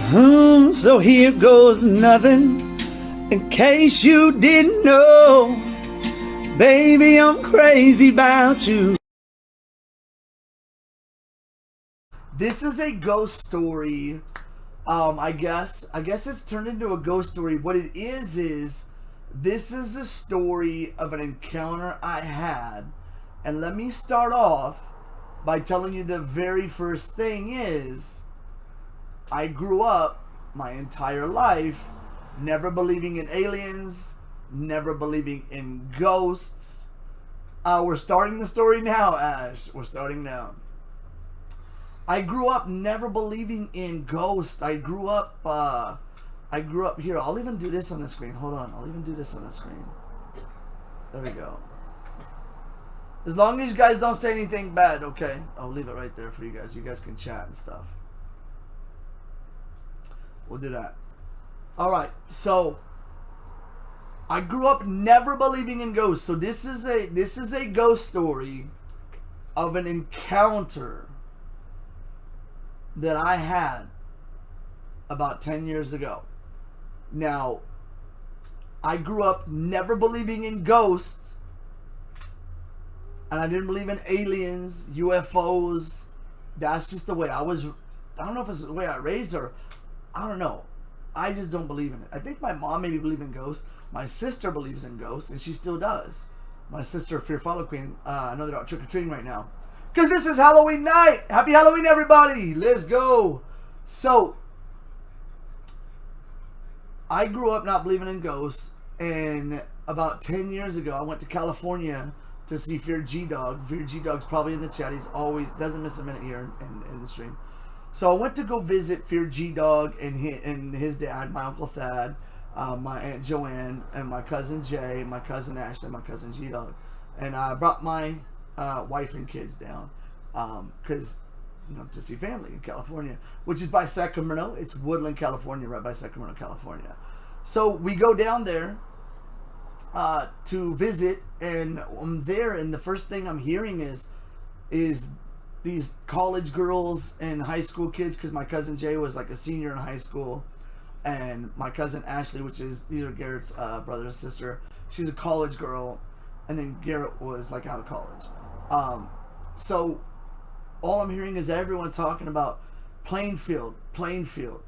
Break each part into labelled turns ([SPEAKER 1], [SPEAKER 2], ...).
[SPEAKER 1] So here goes nothing, in case you didn't know. Baby, I'm crazy about you. This is a ghost story. I guess it's turned into a ghost story. What it is this is a story of an encounter I had. And let me start off by telling you the very first thing is, I grew up my entire life never believing in aliens, never believing in ghosts. We're starting the story now, Ash. We're starting now. I grew up never believing in ghosts. I grew up here. I'll even do this on the screen. Hold on. I'll even do this on the screen. There we go. As long as you guys don't say anything bad, okay? I'll leave it right there for you guys. You guys can chat and stuff. We'll do that. Alright, so I grew up never believing in ghosts. So this is a ghost story of an encounter that I had about 10 years ago. Now, I grew up never believing in ghosts, and I didn't believe in aliens, UFOs. That's just the way I was. I don't know if it's the way I raised her. I don't know. I just don't believe in it. I think my mom maybe believed in ghosts. My sister believes in ghosts, and she still does. My sister, Fear Follow Queen, I know they're out trick-or-treating right now. Because this is Halloween night! Happy Halloween, everybody! Let's go! So, I grew up not believing in ghosts, and about 10 years ago, I went to California to see Fear G-Dog. Fear G-Dog's probably in the chat. He's always, doesn't miss a minute here in the stream. So I went to go visit Fear G-Dog and his dad, my Uncle Thad, my Aunt Joanne, and my cousin Jay, my cousin Ashley, my cousin G-Dog. And I brought my wife and kids down because, to see family in California, which is by Sacramento. It's Woodland, California, right by Sacramento, California. So we go down there to visit, and I'm there, and the first thing I'm hearing is these college girls and high school kids, because my cousin Jay was like a senior in high school, and my cousin Ashley, these are Garrett's brother and sister, she's a college girl, and then Garrett was like out of college. So all I'm hearing is everyone talking about Plainfield. Plainfield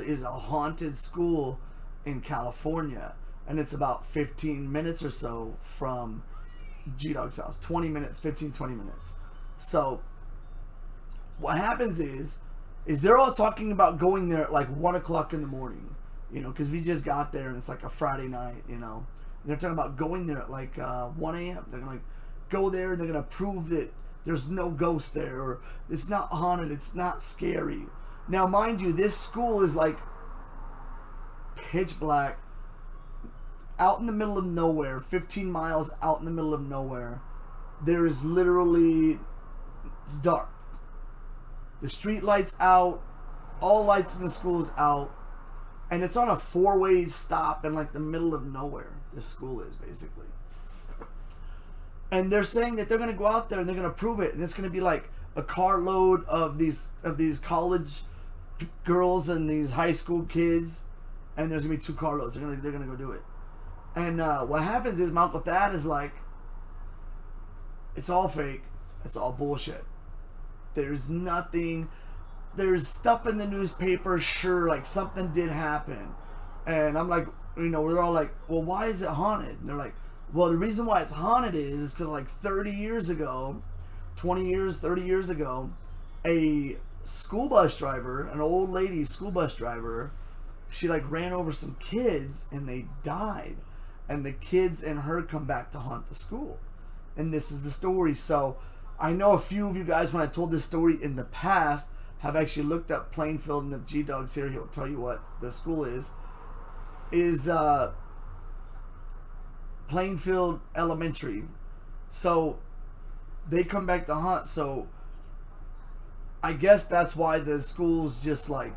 [SPEAKER 1] is a haunted school in California, and it's about 15 minutes or so from G-Dog's house. 20 minutes, 15, 20 minutes. So what happens is they're all talking about going there at like 1 o'clock in the morning, because we just got there and it's like a Friday night, and they're talking about going there at like 1 a.m. They're gonna go there and they're gonna prove that there's no ghost there, or it's not haunted, it's not scary. Now, mind you, this school is like pitch black, out in the middle of nowhere, 15 miles out in the middle of nowhere. There is literally, it's dark. The street lights out, all lights in the school is out, and it's on a 4-way stop in like the middle of nowhere. This school is basically. And they're saying that they're going to go out there and they're going to prove it, and it's going to be like a carload of these college girls and these high school kids, and there's going to be 2 carloads. They're going to go do it. And what happens is my Uncle Thad is like, it's all fake. It's all bullshit. There's nothing. There's stuff in the newspaper, sure, like something did happen. And I'm like, we're all like, well, why is it haunted? And they're like, well, the reason why it's haunted is because like 30 years ago, 20 years, 30 years ago, a school bus driver, an old lady school bus driver, she like ran over some kids and they died. And the kids and her come back to haunt the school. And this is the story. So I know a few of you guys, when I told this story in the past, have actually looked up Plainfield, and the G-Dog's here. He'll tell you what the school is Plainfield Elementary. So they come back to haunt. So I guess that's why the school's just like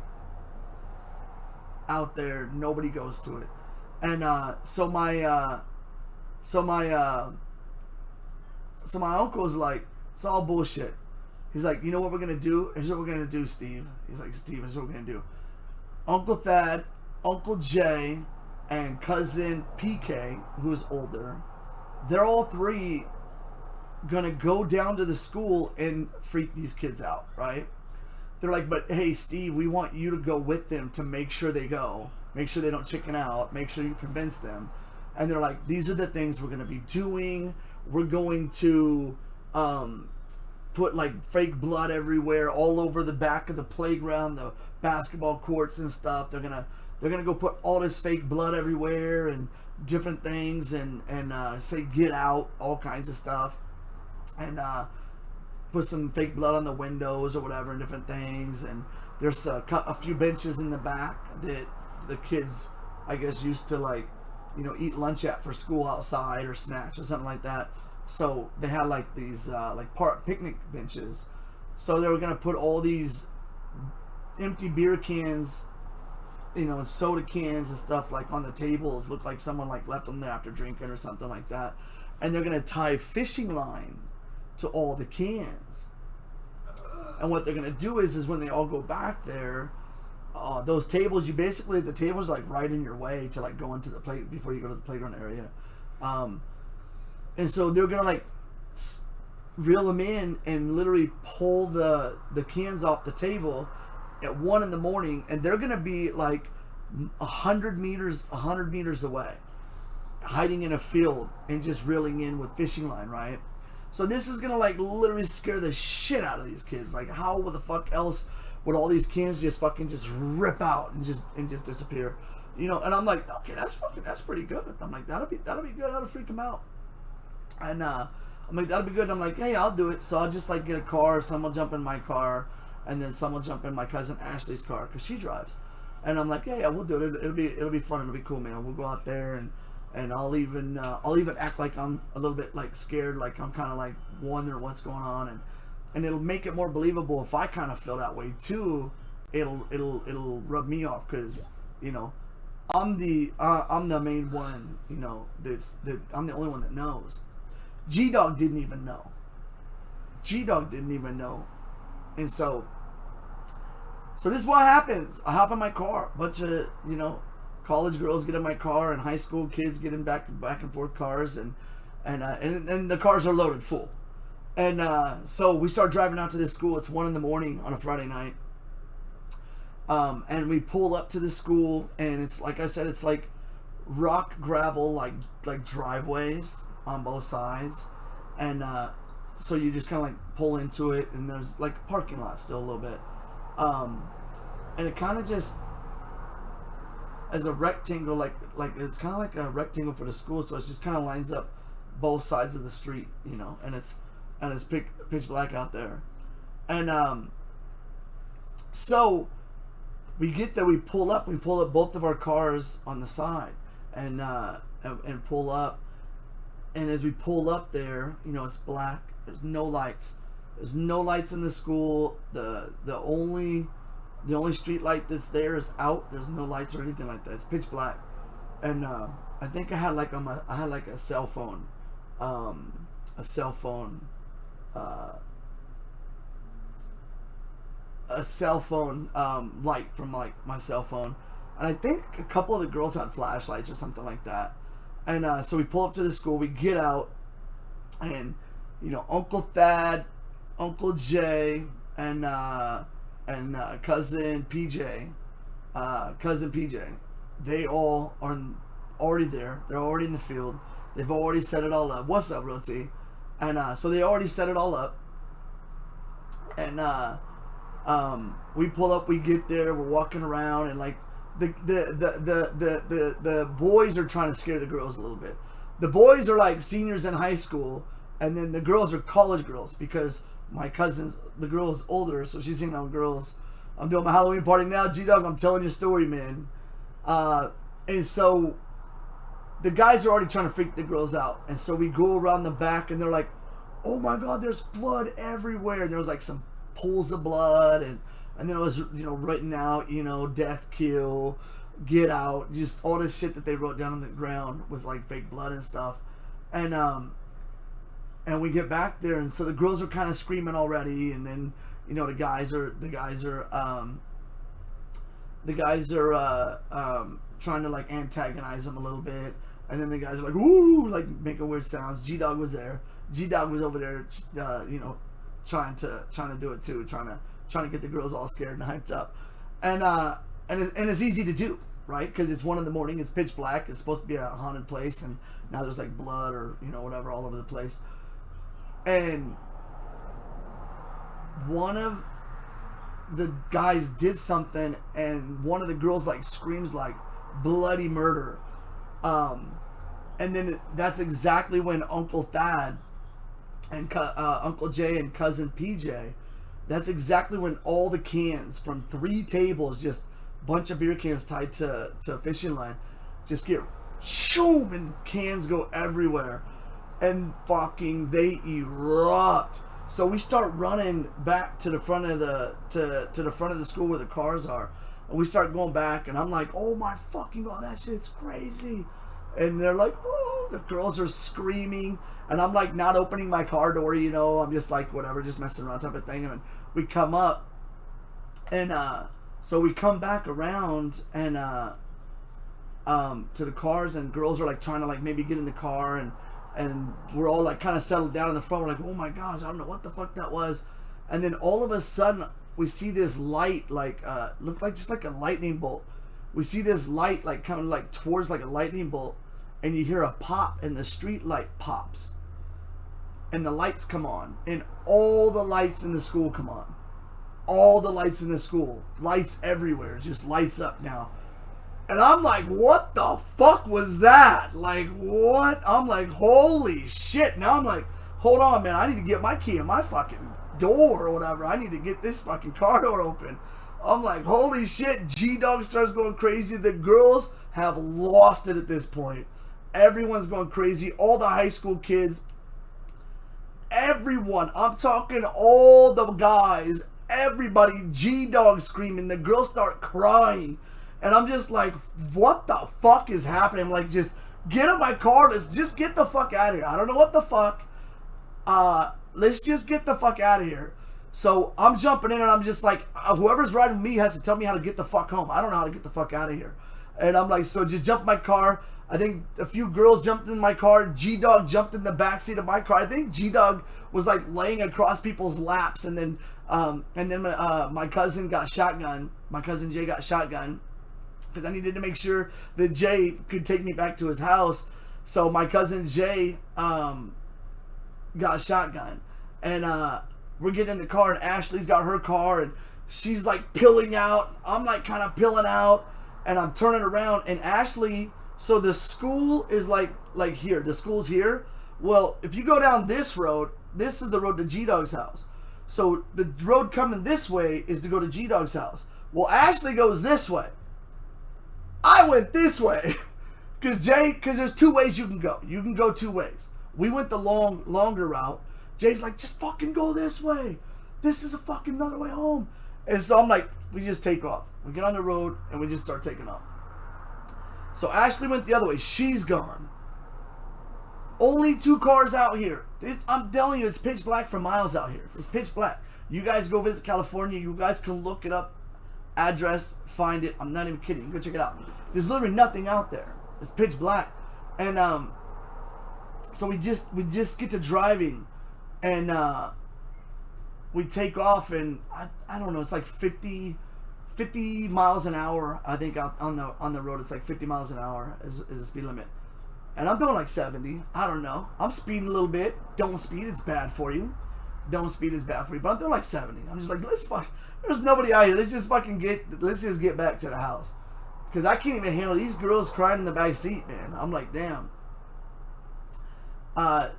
[SPEAKER 1] out there. Nobody goes to it. And so my uncle's like, it's all bullshit. He's like, you know what we're gonna do? Here's what we're gonna do, Steve. He's like, Steve, here's what we're gonna do. Uncle Thad, Uncle Jay, and cousin PK, who's older. They're all three gonna go down to the school and freak these kids out, right? They're like, but hey, Steve, we want you to go with them to make sure they go. Make sure they don't chicken out. Make sure you convince them. And they're like, these are the things we're going to be doing. We're going to put like fake blood everywhere, all over the back of the playground, the basketball courts and stuff. They're gonna go put all this fake blood everywhere and different things, and say get out, all kinds of stuff, and put some fake blood on the windows or whatever, and different things. And there's a few benches in the back that the kids, I guess, used to like, eat lunch at for school outside, or snacks or something like that. So they had like these like park picnic benches. So they were gonna put all these empty beer cans, and soda cans and stuff like on the tables. Look like someone like left them there after drinking or something like that. And they're gonna tie fishing line to all the cans. And what they're gonna do is when they all go back there, those tables, the tables are like right in your way to like go into the play before you go to the playground area. And so they're gonna like reel them in and literally pull the cans off the table at 1 a.m, and they're gonna be like 100 meters away, hiding in a field and just reeling in with fishing line, right? So this is gonna like literally scare the shit out of these kids. Like, how the fuck else would all these cans just rip out and just disappear? And I'm like, okay, that's pretty good. I'm like, that'll be good. That'll freak them out. And I'm like, that'll be good. And I'm like, hey, I'll do it. So I'll just like get a car. Someone will jump in my car, and then someone will jump in my cousin Ashley's car because she drives. And I'm like, yeah, we'll do it. It'll be fun. It'll be cool, man. We'll go out there, and I'll even act like I'm a little bit like scared, like I'm kind of like wondering what's going on, and it'll make it more believable if I kind of feel that way too. It'll rub me off because I'm the main one. I'm the only one that knows. G-Dog didn't even know. And so this is what happens. I hop in my car. A bunch of college girls get in my car, and high school kids get in back and forth cars, and the cars are loaded full. And so we start driving out to this school. It's 1 a.m. on a Friday night. And we pull up to the school, and it's like I said, it's like rock gravel, like driveways on both sides, and so you just kind of like pull into it, and there's like a parking lot still a little bit, and it kind of just as a rectangle, like it's kind of like a rectangle for the school, so it just kind of lines up both sides of the street, and it's pitch black out there, and so we get there, we pull up both of our cars on the side, and pull up. And as we pull up there, it's black. There's no lights. There's no lights in the school. The only street light that's there is out. There's no lights or anything like that. It's pitch black. And I think I had like a cell phone, light from like my cell phone. And I think a couple of the girls had flashlights or something like that. And so we pull up to the school, we get out, and Uncle Thad, Uncle Jay, and cousin PJ, they all are already there. They're already in the field. They've already set it all up. What's up, Roti? And so they already set it all up. And we pull up, we get there, we're walking around, and like the boys are trying to scare the girls a little bit. The boys are like seniors in high school, and then the girls are college girls because my cousin's, the girl is older, so she's hanging out with girls. I'm doing my Halloween party now, G-Dog. I'm telling you a story, man. And so the guys are already trying to freak the girls out, and so we go around the back, and they're like, "Oh my God, there's blood everywhere!" And there was like some pools of blood, and then it was written out, death, kill, get out, just all this shit that they wrote down on the ground with like fake blood and stuff, and we get back there, and so the girls are kind of screaming already, and then the guys are the guys are trying to like antagonize him a little bit, and then the guys are like, "Ooh," like making weird sounds. G-Dog was there. G-Dog was over there, trying to do it too, trying to get the girls all scared and hyped up, and it's easy to do, right? Because it's 1 a.m, it's pitch black, it's supposed to be a haunted place, and now there's like blood or whatever all over the place, and one of the guys did something, and one of the girls like screams like bloody murder, and then that's exactly when Uncle Thad and Uncle Jay and cousin PJ, that's exactly when all the cans from 3 tables, just bunch of beer cans tied to a fishing line, just get shoom, and cans go everywhere, and fucking they erupt. So we start running back to the front of the front of the school where the cars are, and we start going back, and I'm like, oh my fucking god, that shit's crazy. And they're like, oh, the girls are screaming, and I'm like not opening my car door, I'm just like whatever, just messing around type of thing. And we come up, and so we come back around, and to the cars, and girls are like trying to like maybe get in the car, and we're all like kind of settled down in the front. We're like, oh my gosh, I don't know what the fuck that was. And then all of a sudden we see this light, like looked like just like a lightning bolt. We see this light like coming like towards like a lightning bolt, and you hear a pop, and the street light pops, and the lights come on, and all the lights in the school come on. All the lights in the school, lights everywhere, just lights up now. And I'm like, what the fuck was that? Like, what? I'm like, holy shit. Now I'm like, hold on, man, I need to get my key in my fucking door or whatever. I need to get this fucking car door open. I'm like, holy shit. G-Dog starts going crazy. The girls have lost it at this point. Everyone's going crazy. All the high school kids, everyone, I'm talking all the guys, everybody, G-Dog screaming. The girls start crying. And I'm just like, what the fuck is happening? I'm like, just get in my car. Let's just get the fuck out of here. I don't know what the fuck. Let's just get the fuck out of here. So I'm jumping in, and I'm just like, whoever's riding with me has to tell me how to get the fuck home. I don't know how to get the fuck out of here. And I'm like, so just jump in my car. I think a few girls jumped in my car. G-Dog jumped in the backseat of my car. I think G-Dog was like laying across people's laps. And then my cousin got shotgun. My cousin Jay got shotgun, because I needed to make sure that Jay could take me back to his house. So my cousin Jay got a shotgun. And we're getting in the car, and Ashley's got her car, and she's like pilling out. I'm like kind of pilling out, and I'm turning around, and Ashley, so the school is like here. The school's here. Well, if you go down this road, this is the road to G-Dog's house. So the road coming this way is to go to G-Dog's house. Well, Ashley goes this way. I went this way, because there's 2 ways you can go. You can go 2 ways. We went the longer route. Jay's like, just fucking go this way. This is a fucking another way home. And so I'm like, we just take off. We get on the road, and we just start taking off. So Ashley went the other way. She's gone. Only 2 cars out here. I'm telling you, it's pitch black for miles out here. It's pitch black. You guys go visit California. You guys can look it up. Address, find it. I'm not even kidding. Go check it out. There's literally nothing out there. It's pitch black. And so we just get to driving, and we take off, and I don't know, it's like 50 miles an hour. I think out on the road it's like 50 miles an hour is the speed limit. And I'm doing like 70. I don't know. I'm speeding a little bit. Don't speed, it's bad for you. Don't speed is bad for you. But I'm doing like 70. I'm just like, there's nobody out here. Let's just get back to the house. Because I can't even handle these girls crying in the back seat, man. I'm like, damn.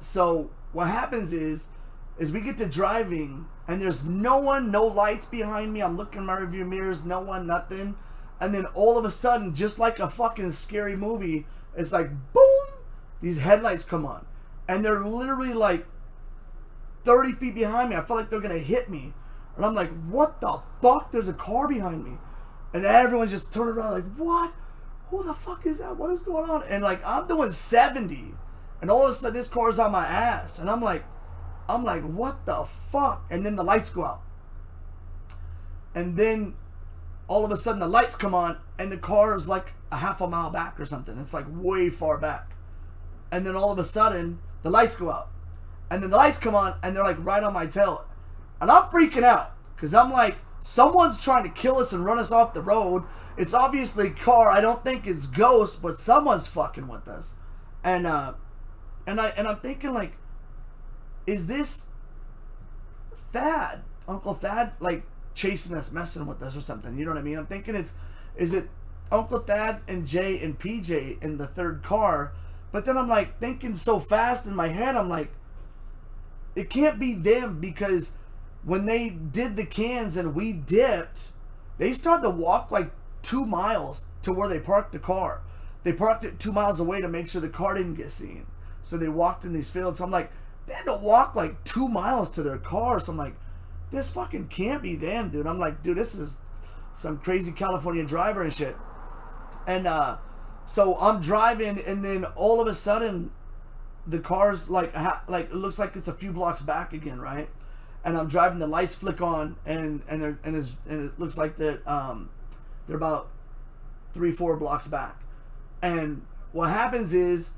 [SPEAKER 1] So what happens is we get to driving, and there's no one, no lights behind me. I'm looking in my rearview mirrors, no one, nothing. And then all of a sudden, just like a fucking scary movie, it's like, boom, these headlights come on. And they're literally like 30 feet behind me. I feel like they're going to hit me. And I'm like, what the fuck? There's a car behind me. And everyone's just turning around like, what? Who the fuck is that? What is going on? And like, I'm doing 70. And all of a sudden, this car's on my ass. And I'm like, what the fuck? And then the lights go out. And then all of a sudden the lights come on and the car is like a half a mile back or something. It's like way far back. And then all of a sudden the lights go out. And then the lights come on and they're like right on my tail. And I'm freaking out because I'm like, someone's trying to kill us and run us off the road. It's obviously a car. I don't think it's ghosts, but someone's fucking with us. And I'm thinking like, is this Thad, Uncle Thad, like chasing us, messing with us or something? You know what I mean? I'm thinking is it Uncle Thad and Jay and PJ in the third car? But then I'm like thinking so fast in my head, I'm like, it can't be them, because when they did the cans and we dipped, they started to walk like 2 miles to where they parked the car. They parked it 2 miles away to make sure the car didn't get seen. So they walked in these fields. So I'm like, they had to walk like 2 miles to their car. So I'm like, this fucking can't be them, dude. I'm like, dude, this is some crazy California driver and shit. And so I'm driving, and then all of a sudden, the car's like it looks like it's a few blocks back again, right? And I'm driving, the lights flick on, and it looks like they're about 3-4 blocks back. And what happens is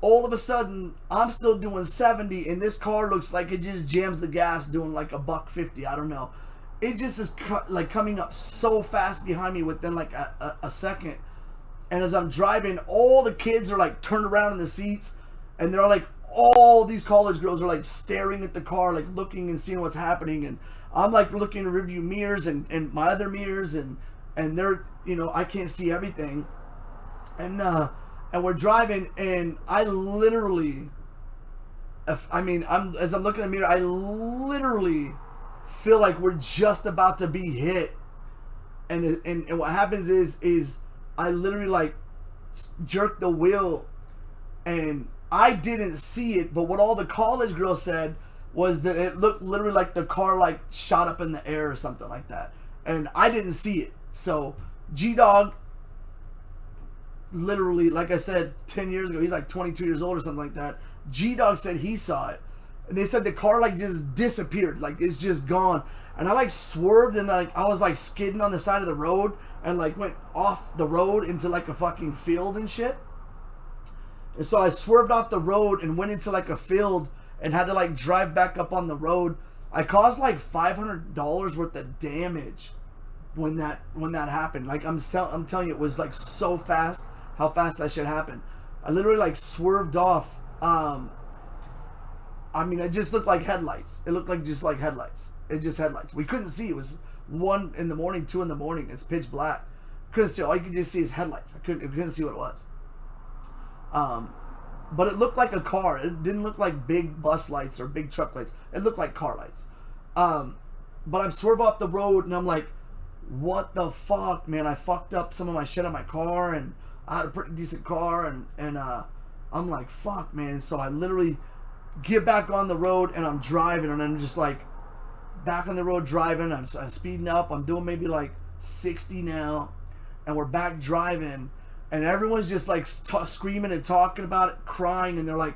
[SPEAKER 1] all of a sudden I'm still doing 70, and this car looks like it just jams the gas doing like $1.50. I don't know. It just is like coming up so fast behind me within like a second. And as I'm driving, all the kids are like turned around in the seats, and they're like, all these college girls are like staring at the car, like looking and seeing what's happening. And I'm like looking in the rearview mirrors and my other mirrors, and they're, you know, I can't see everything. And we're driving, and I literally, as I'm looking in the mirror, I literally feel like we're just about to be hit. And what happens is I literally like jerk the wheel, and I didn't see it, but what all the college girls said was that it looked literally like the car like shot up in the air or something like that. And I didn't see it. So G-Dog, literally, like I said, 10 years ago, he's like 22 years old or something like that. G-Dog said he saw it. And they said the car like just disappeared. Like it's just gone. And I like swerved, and like I was like skidding on the side of the road, and like went off the road into like a fucking field and shit. And so I swerved off the road and went into like a field and had to like drive back up on the road. I caused like $500 worth of damage when that happened. Like I'm telling you, it was like so fast how fast that shit happened. I literally like swerved off. It just looked like headlights. It looked like just like headlights. It just headlights. We couldn't see. It was 1 in the morning, 2 in the morning. It's pitch black. Couldn't see. All you could just see is headlights. I couldn't see what it was. But it looked like a car. It didn't look like big bus lights or big truck lights. It looked like car lights. But I'm swerving off the road, and I'm like, what the fuck, man? I fucked up some of my shit on my car, and I had a pretty decent car, and I'm like, fuck, man. So I literally get back on the road, and I'm driving, and I'm just like back on the road driving. I'm speeding up. I'm doing maybe like 60 now, and we're back driving. And everyone's just like screaming and talking about it, crying, and they're like,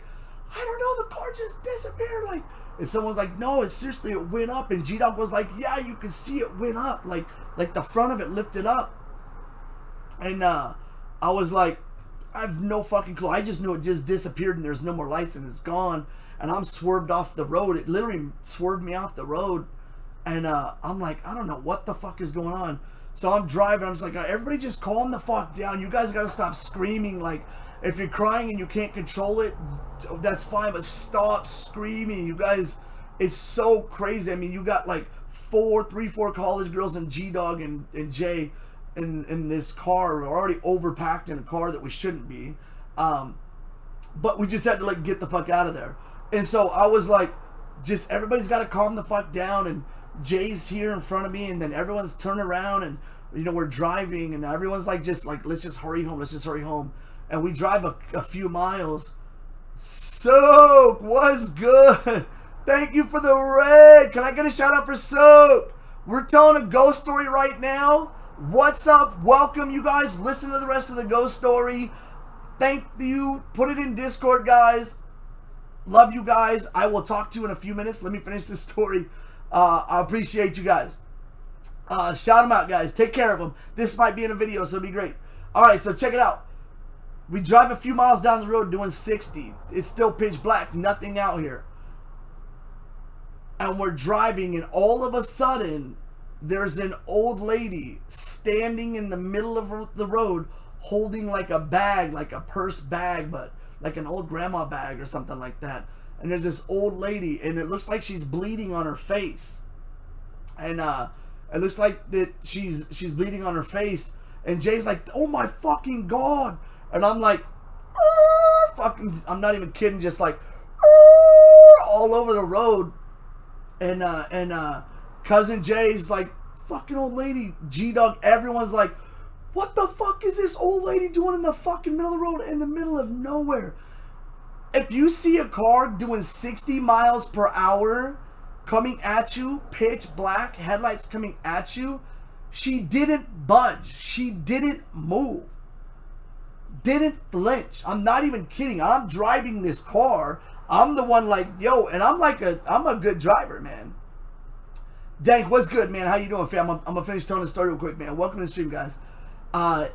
[SPEAKER 1] I don't know, the car just disappeared. Like, and someone's like, no, it's seriously, it went up. And G-Dog was like, yeah, you can see it went up. Like the front of it lifted up. And I was like, I have no fucking clue. I just knew it just disappeared and there's no more lights and it's gone. And I'm swerved off the road. It literally swerved me off the road. And I'm like, I don't know what the fuck is going on. So I'm driving, I'm just like, everybody just calm the fuck down. You guys gotta stop screaming. Like, if you're crying and you can't control it, that's fine, but stop screaming. You guys, it's so crazy. I mean, you got like 3-4 college girls and G-Dog and Jay in this car. We're already overpacked in a car that we shouldn't be. But we just had to like get the fuck out of there. And so I was like, just everybody's gotta calm the fuck down. And Jay's here in front of me, and then everyone's turning around, and you know, we're driving, and everyone's like, just like, let's just hurry home. And we drive a few miles. Soak, what's good? Thank you for the raid. Can I get a shout out for Soak? We're telling a ghost story right now. What's up? Welcome, you guys. Listen to the rest of the ghost story. Thank you. Put it in Discord, guys. Love you guys. I will talk to you in a few minutes. Let me finish this story. I appreciate you guys. Shout them out, guys. Take care of them. This might be in a video, so it'll be great. All right, so check it out. We drive a few miles down the road doing 60. It's still pitch black. Nothing out here. And we're driving, and all of a sudden, there's an old lady standing in the middle of the road holding like a bag, like a purse bag, but like an old grandma bag or something like that. And there's this old lady, and it looks like she's bleeding on her face. And it looks like that she's bleeding on her face. And Jay's like, oh my fucking God. And I'm like, fucking, I'm not even kidding, just like, all over the road. And Cousin Jay's like, fucking old lady, G-Dog, everyone's like, what the fuck is this old lady doing in the fucking middle of the road, in the middle of nowhere? If you see a car doing 60 miles per hour coming at you, pitch black, headlights coming at you, she didn't budge. She didn't move. Didn't flinch. I'm not even kidding. I'm driving this car. I'm the one like, yo, and I'm a good driver, man. Dank, what's good, man? How you doing, fam? I'm gonna finish telling the story real quick, man. Welcome to the stream, guys. I'm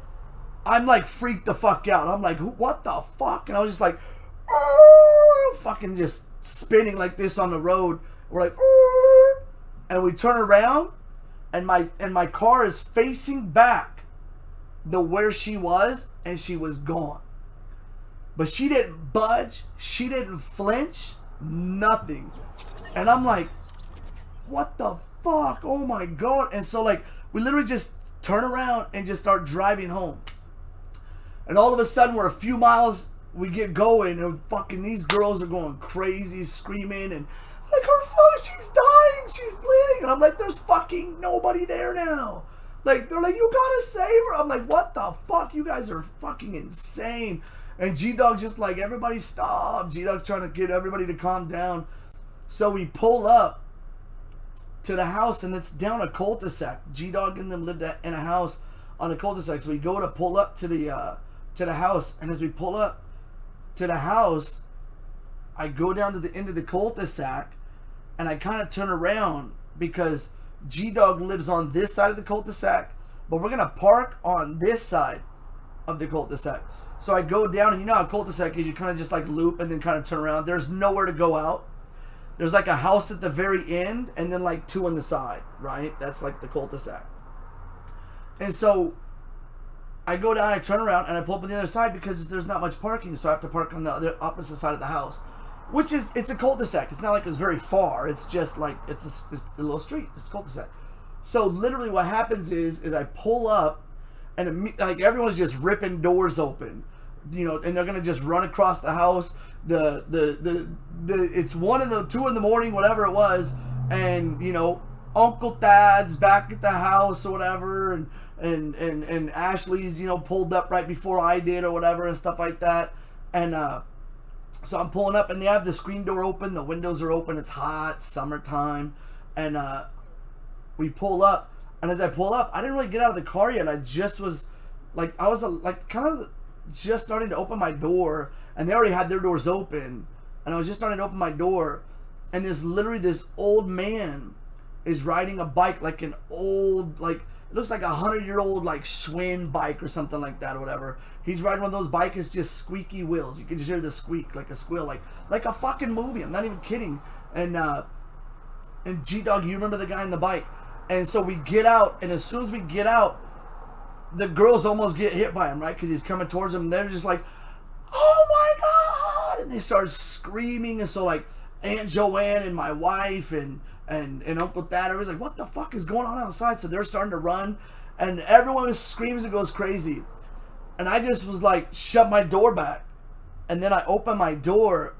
[SPEAKER 1] like freaked the fuck out. I'm like, what the fuck? And I was just like, fucking just spinning like this on the road. We're like, and we turn around, and my car is facing back the where she was, and she was gone. But she didn't budge. She didn't flinch. Nothing. And I'm like, what the fuck? Oh my God. And so like, we literally just turn around and just start driving home. And all of a sudden, we're a few miles, we get going, and fucking these girls are going crazy, screaming, and like, her fuck, she's dying, she's bleeding. And I'm like, there's fucking nobody there now. Like, they're like, you gotta save her. I'm like, what the fuck? You guys are fucking insane. And G-Dog just like, everybody stop. G-Dog trying to get everybody to calm down. So we pull up to the house, and it's down a cul-de-sac. G-Dog and them lived in a house on a cul-de-sac. So we go to pull up to the house, and as we pull up to the house, I go down to the end of the cul-de-sac, and I kind of turn around because G-Dog lives on this side of the cul-de-sac, but we're gonna park on this side of the cul-de-sac. So I go down, and you know how cul-de-sac is, you kind of just like loop and then kind of turn around. There's nowhere to go out. There's like a house at the very end, and then like two on the side, right? That's like the cul-de-sac. And so I go down, I turn around, and I pull up on the other side because there's not much parking, so I have to park on the other opposite side of the house, which is, it's a cul-de-sac. It's not like it's very far. It's just like, it's a little street. It's a cul-de-sac. So literally what happens is I pull up, and like everyone's just ripping doors open, you know, and they're gonna just run across the house. It's 1 and 2 in the morning, whatever it was, and you know, Uncle Thad's back at the house or whatever, and Ashley's, you know, pulled up right before I did or whatever and stuff like that. And so I'm pulling up, and they have the screen door open, the windows are open, it's hot, summertime, and we pull up, and as I pull up, I didn't really get out of the car yet. I just was like, I was like kind of just starting to open my door, and they already had their doors open, and I was just starting to open my door, and this old man is riding a bike, like an old, like, it looks like 100-year-old like Schwinn bike or something like that or whatever. He's riding one of those bikes, it's just squeaky wheels. You can just hear the squeak, like a squeal, like a fucking movie. I'm not even kidding. And G-Dog, you remember the guy on the bike? And so we get out, and as soon as we get out, the girls almost get hit by him, right? Because he's coming towards them, and they're just like, oh my God! And they start screaming, and so like Aunt Joanne and my wife and Uncle Thad are like, what the fuck is going on outside? So they're starting to run, and everyone screams and goes crazy. And I just was like, shut my door back. And then I open my door.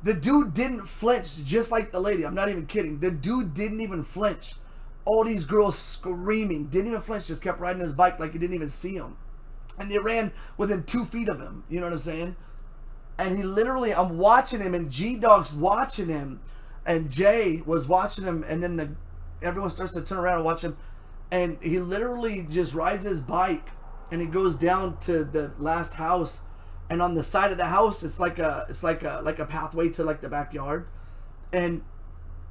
[SPEAKER 1] The dude didn't flinch, just like the lady. I'm not even kidding. The dude didn't even flinch. All these girls screaming, didn't even flinch, just kept riding his bike like he didn't even see him. And they ran within 2 feet of him, you know what I'm saying? And he literally, I'm watching him, and G-Dog's watching him, and Jay was watching him, and then everyone starts to turn around and watch him, and he literally just rides his bike, and he goes down to the last house, and on the side of the house, it's like a pathway to like the backyard, and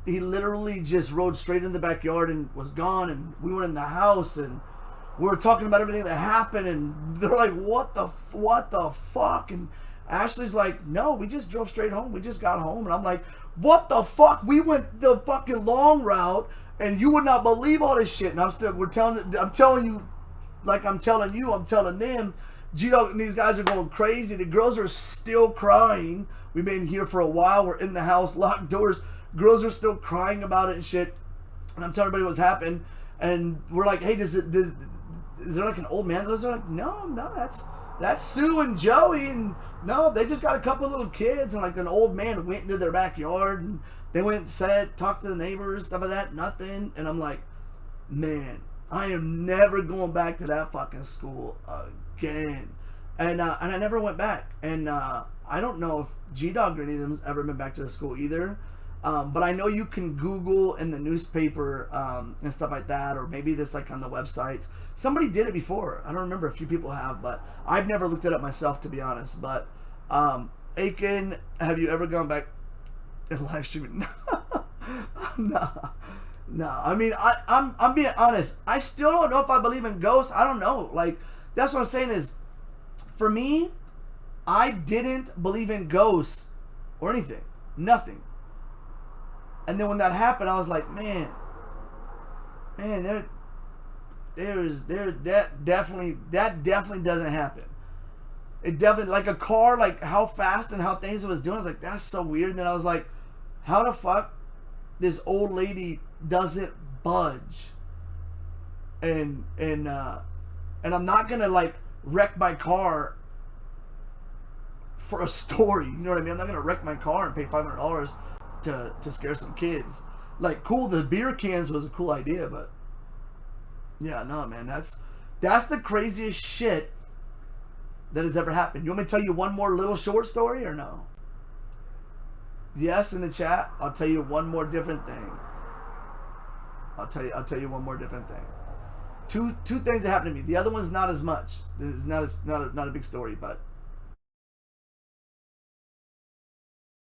[SPEAKER 1] he literally just rode straight in the backyard and was gone. And we went in the house and we were talking about everything that happened. And they're like, what the fuck? And Ashley's like, no, we just drove straight home. We just got home. And I'm like, what the fuck? We went the fucking long route, and you would not believe all this shit. And I'm telling you, like I'm telling you, I'm telling them. G-Dog and these guys are going crazy. The girls are still crying. We've been here for a while. We're in the house, locked doors. Girls are still crying about it and shit. And I'm telling everybody what's happened. And we're like, hey, is there like an old man? They're like, no, that's Sue and Joey. And no, they just got a couple little kids. And like an old man went into their backyard. And they went and said, talked to the neighbors, stuff like that. Nothing. And I'm like, man, I am never going back to that fucking school again. And I never went back. And I don't know if G-Dog or any of them has ever been back to the school either. But I know you can Google in the newspaper and stuff like that, or maybe this like on the websites. Somebody did it before. I don't remember. A few people have, but I've never looked it up myself, to be honest. But Aiken, have you ever gone back and live streaming? No. I mean, I'm being honest. I still don't know if I believe in ghosts. I don't know. Like, that's what I'm saying is, for me, I didn't believe in ghosts or anything. Nothing. And then when that happened, I was like, man, that definitely doesn't happen. It definitely, like a car, like how fast and how things it was doing, I was like, that's so weird. And then I was like, how the fuck this old lady doesn't budge? And I'm not gonna like wreck my car for a story. You know what I mean? I'm not gonna wreck my car and pay $500 to scare some kids. Like, cool, the beer cans was a cool idea, but yeah, no, man, that's the craziest shit that has ever happened. You want me to tell you one more little short story or no? Yes, in the chat. I'll tell you one more different thing. I'll tell you one more different thing. Two things that happened to me. The other one's not as much. It's not a big story, but